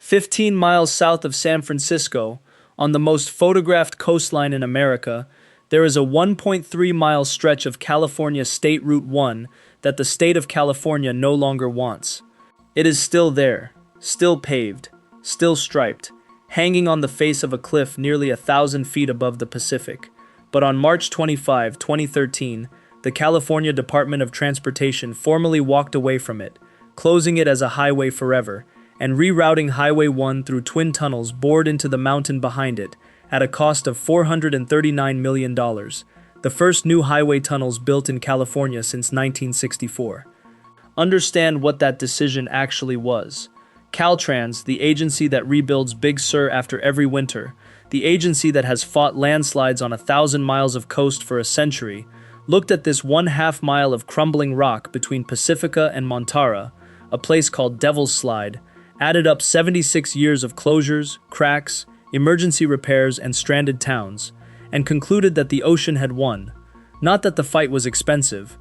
15 miles south of San Francisco, on the most photographed coastline in America, there is a 1.3-mile stretch of California State Route 1 that the state of California no longer wants. It is still there, still paved, still striped, hanging on the face of a cliff nearly 1,000 feet above the Pacific. But on March 25, 2013, the California Department of Transportation formally walked away from it, closing it as a highway forever, and rerouting Highway 1 through twin tunnels bored into the mountain behind it at a cost of $439 million, the first new highway tunnels built in California since 1964. Understand what that decision actually was. Caltrans, the agency that rebuilds Big Sur after every winter, the agency that has fought landslides on 1,000 miles of coast for a century, looked at this 1/2 mile of crumbling rock between Pacifica and Montara, a place called Devil's Slide, added up 76 years of closures, cracks, emergency repairs, and stranded towns, and concluded that the ocean had won. Not that the fight was expensive,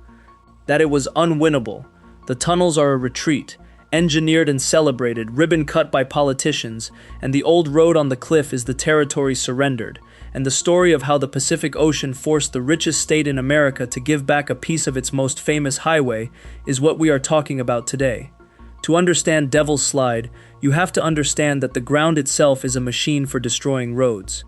that it was unwinnable. The tunnels are a retreat, engineered and celebrated, ribbon cut by politicians, and the old road on the cliff is the territory surrendered, and the story of how the Pacific Ocean forced the richest state in America to give back a piece of its most famous highway is what we are talking about today. To understand Devil's Slide, you have to understand that the ground itself is a machine for destroying roads.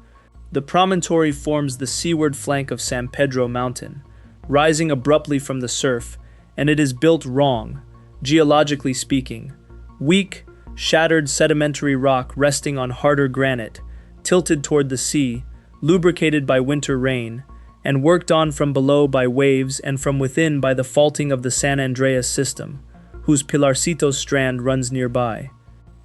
The promontory forms the seaward flank of San Pedro Mountain, rising abruptly from the surf, and it is built wrong, geologically speaking. Weak, shattered sedimentary rock resting on harder granite, tilted toward the sea, lubricated by winter rain, and worked on from below by waves and from within by the faulting of the San Andreas system, whose Pilarcito strand runs nearby.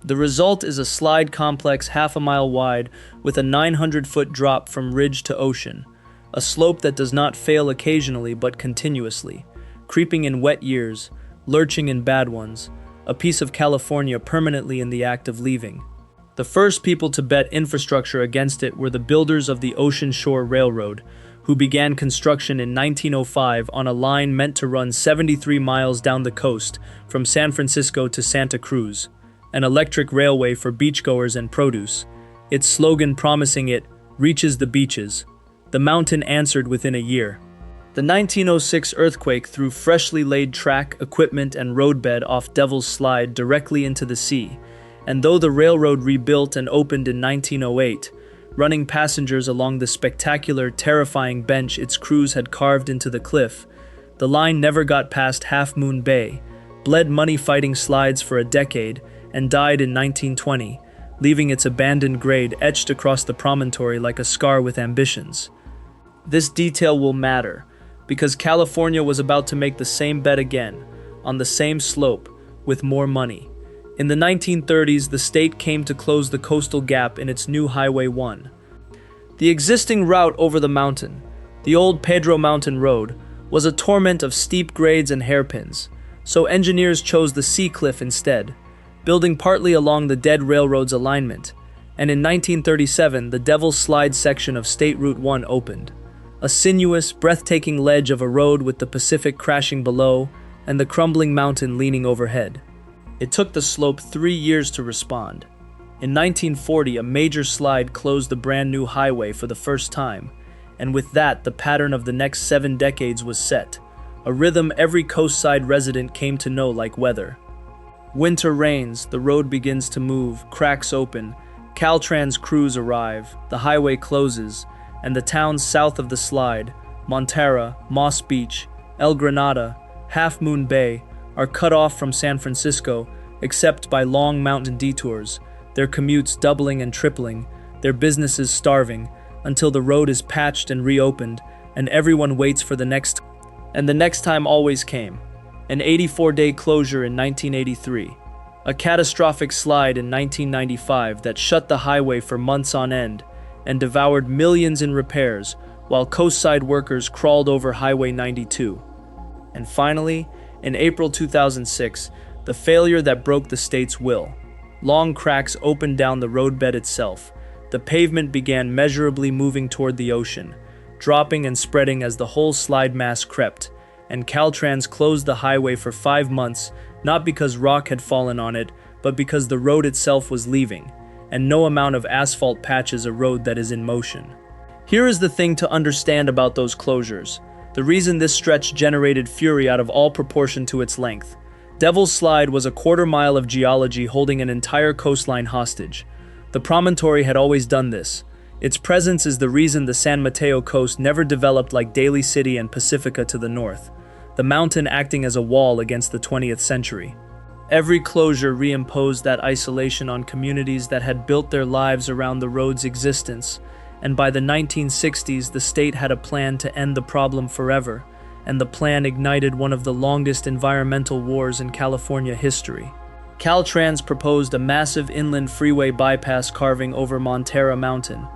The result is a slide complex 1/2 mile wide with a 900-foot drop from ridge to ocean, a slope that does not fail occasionally but continuously, creeping in wet years, lurching in bad ones, a piece of California permanently in the act of leaving. The first people to bet infrastructure against it were the builders of the Ocean Shore Railroad, who began construction in 1905 on a line meant to run 73 miles down the coast from San Francisco to Santa Cruz, an electric railway for beachgoers and produce, its slogan promising it reaches the beaches. The mountain answered within a year. The 1906 earthquake threw freshly laid track, equipment, and roadbed off Devil's Slide directly into the sea, and though the railroad rebuilt and opened in 1908, running passengers along the spectacular, terrifying bench its crews had carved into the cliff, the line never got past Half Moon Bay, bled money-fighting slides for a decade, and died in 1920, leaving its abandoned grade etched across the promontory like a scar with ambitions. This detail will matter, because California was about to make the same bet again, on the same slope, with more money. In the 1930s, the state came to close the coastal gap in its new Highway 1. The existing route over the mountain, the old Pedro Mountain Road, was a torment of steep grades and hairpins, so engineers chose the sea cliff instead, building partly along the dead railroad's alignment, and in 1937 the Devil's Slide section of State Route 1 opened. A sinuous, breathtaking ledge of a road with the Pacific crashing below and the crumbling mountain leaning overhead. It took the slope 3 years to respond. In 1940, a major slide closed the brand new highway for the first time, and with that, the pattern of the next 7 decades was set, a rhythm every coastside resident came to know like weather. Winter rains, the road begins to move, cracks open, Caltrans crews arrive, the highway closes, and the towns south of the slide, Montara, Moss Beach, El Granada, Half Moon Bay, are cut off from San Francisco except by long mountain detours, their commutes doubling and tripling, their businesses starving, until the road is patched and reopened, and everyone waits for the next. And the next time always came. An 84-day closure in 1983. A catastrophic slide in 1995 that shut the highway for months on end and devoured millions in repairs while coastside workers crawled over Highway 92. And finally, in April 2006, the failure that broke the state's will. Long cracks opened down the roadbed itself. The pavement began measurably moving toward the ocean, dropping and spreading as the whole slide mass crept, and Caltrans closed the highway for 5 months, not because rock had fallen on it, but because the road itself was leaving, and no amount of asphalt patches a road that is in motion. Here is the thing to understand about those closures. The reason this stretch generated fury out of all proportion to its length. Devil's Slide was a quarter-mile of geology holding an entire coastline hostage. The promontory had always done this. Its presence is the reason the San Mateo coast never developed like Daly City and Pacifica to the north, the mountain acting as a wall against the 20th century. Every closure reimposed that isolation on communities that had built their lives around the road's existence, and by the 1960s the state had a plan to end the problem forever, and the plan ignited one of the longest environmental wars in California history. Caltrans proposed a massive inland freeway bypass carving over Montera Mountain,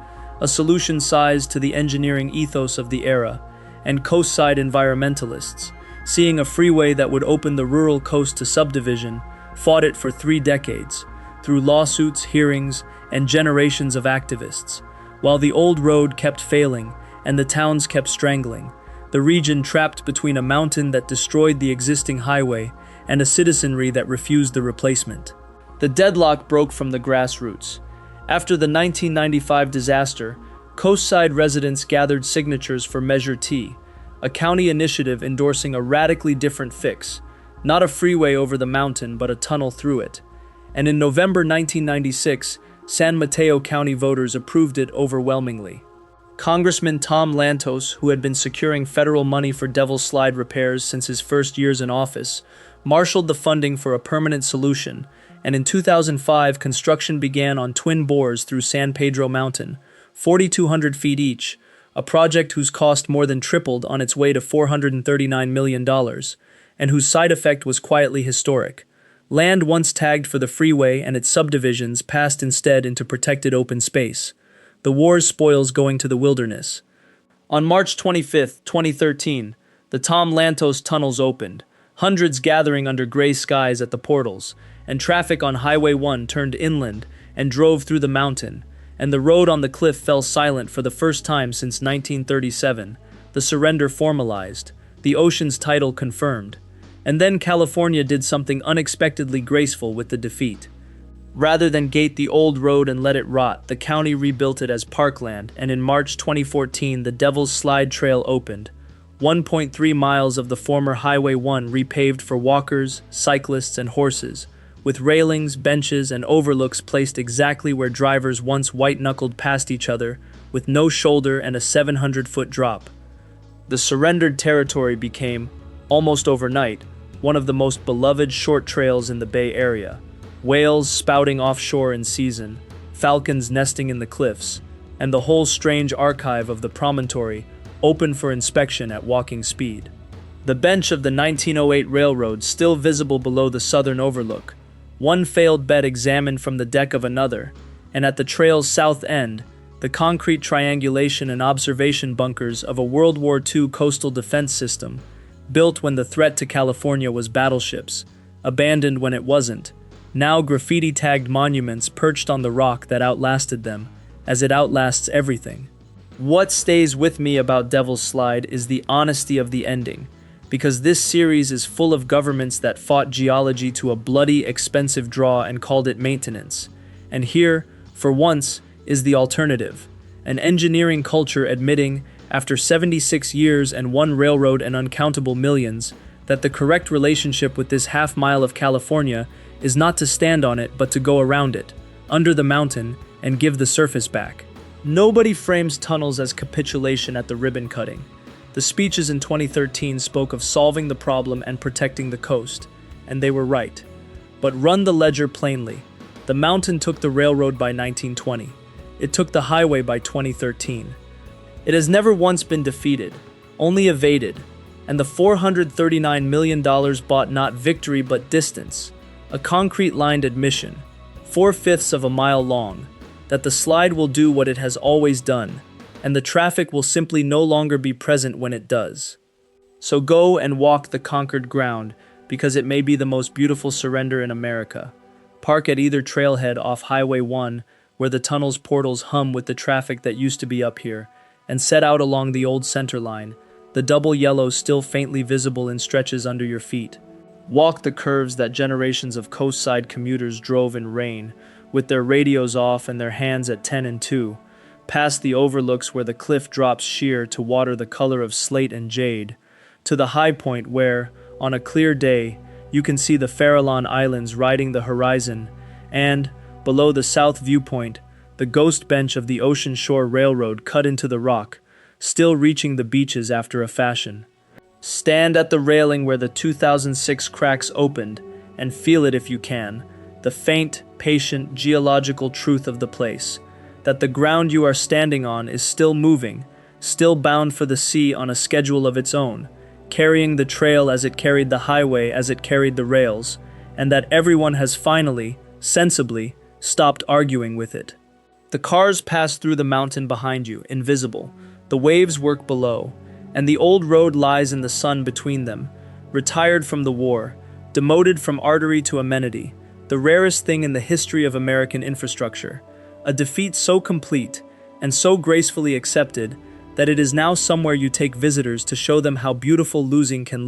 a solution sized to the engineering ethos of the era, and coastside environmentalists, seeing a freeway that would open the rural coast to subdivision, fought it for 3 decades, through lawsuits, hearings, and generations of activists. While the old road kept failing and the towns kept strangling, the region trapped between a mountain that destroyed the existing highway and a citizenry that refused the replacement. The deadlock broke from the grassroots. After the 1995 disaster, coastside residents gathered signatures for Measure T, a county initiative endorsing a radically different fix, not a freeway over the mountain but a tunnel through it. And in November 1996, San Mateo County voters approved it overwhelmingly. Congressman Tom Lantos, who had been securing federal money for Devil's Slide repairs since his first years in office, marshaled the funding for a permanent solution, and in 2005 construction began on twin bores through San Pedro Mountain, 4,200 feet each, a project whose cost more than tripled on its way to $439 million, and whose side effect was quietly historic. Land once tagged for the freeway and its subdivisions passed instead into protected open space, the war's spoils going to the wilderness. On March 25, 2013, the Tom Lantos tunnels opened, hundreds gathering under gray skies at the portals, and traffic on Highway 1 turned inland and drove through the mountain, and the road on the cliff fell silent for the first time since 1937, the surrender formalized, the ocean's title confirmed. And then California did something unexpectedly graceful with the defeat. Rather than gate the old road and let it rot, the county rebuilt it as parkland, and in March 2014 the Devil's Slide Trail opened, 1.3 miles of the former Highway 1 repaved for walkers, cyclists, and horses, with railings, benches, and overlooks placed exactly where drivers once white-knuckled past each other, with no shoulder and a 700-foot drop. The surrendered territory became, almost overnight, one of the most beloved short trails in the Bay Area. Whales spouting offshore in season, falcons nesting in the cliffs, and the whole strange archive of the promontory open for inspection at walking speed. The bench of the 1908 railroad still visible below the southern overlook, one failed bed examined from the deck of another, and at the trail's south end, the concrete triangulation and observation bunkers of a World War II coastal defense system, built when the threat to California was battleships, abandoned when it wasn't, now graffiti-tagged monuments perched on the rock that outlasted them, as it outlasts everything. What stays with me about Devil's Slide is the honesty of the ending, because this series is full of governments that fought geology to a bloody, expensive draw and called it maintenance. And here, for once, is the alternative, an engineering culture admitting, after 76 years and one railroad and uncountable millions, that the correct relationship with this half-mile of California is not to stand on it but to go around it, under the mountain, and give the surface back. Nobody frames tunnels as capitulation at the ribbon cutting. The speeches in 2013 spoke of solving the problem and protecting the coast, and they were right. But run the ledger plainly. The mountain took the railroad by 1920. It took the highway by 2013. It has never once been defeated, only evaded, and the $439 million bought not victory but distance, a concrete-lined admission, 4/5 of a mile long, that the slide will do what it has always done, and the traffic will simply no longer be present when it does. So go and walk the conquered ground, because it may be the most beautiful surrender in America. Park at either trailhead off Highway 1, where the tunnel's portals hum with the traffic that used to be up here, and set out along the old center line, the double yellow still faintly visible in stretches under your feet. Walk the curves that generations of coastside commuters drove in rain, with their radios off and their hands at 10 and 2, past the overlooks where the cliff drops sheer to water the color of slate and jade, to the high point where, on a clear day, you can see the Farallon Islands riding the horizon, and, below the south viewpoint, the ghost bench of the Ocean Shore Railroad cut into the rock, still reaching the beaches after a fashion. Stand at the railing where the 2006 cracks opened, and feel it if you can, the faint, patient, geological truth of the place, that the ground you are standing on is still moving, still bound for the sea on a schedule of its own, carrying the trail as it carried the highway as it carried the rails, and that everyone has finally, sensibly, stopped arguing with it. The cars pass through the mountain behind you, invisible. The waves work below, and the old road lies in the sun between them, retired from the war, demoted from artery to amenity, the rarest thing in the history of American infrastructure, a defeat so complete and so gracefully accepted that it is now somewhere you take visitors to show them how beautiful losing can look.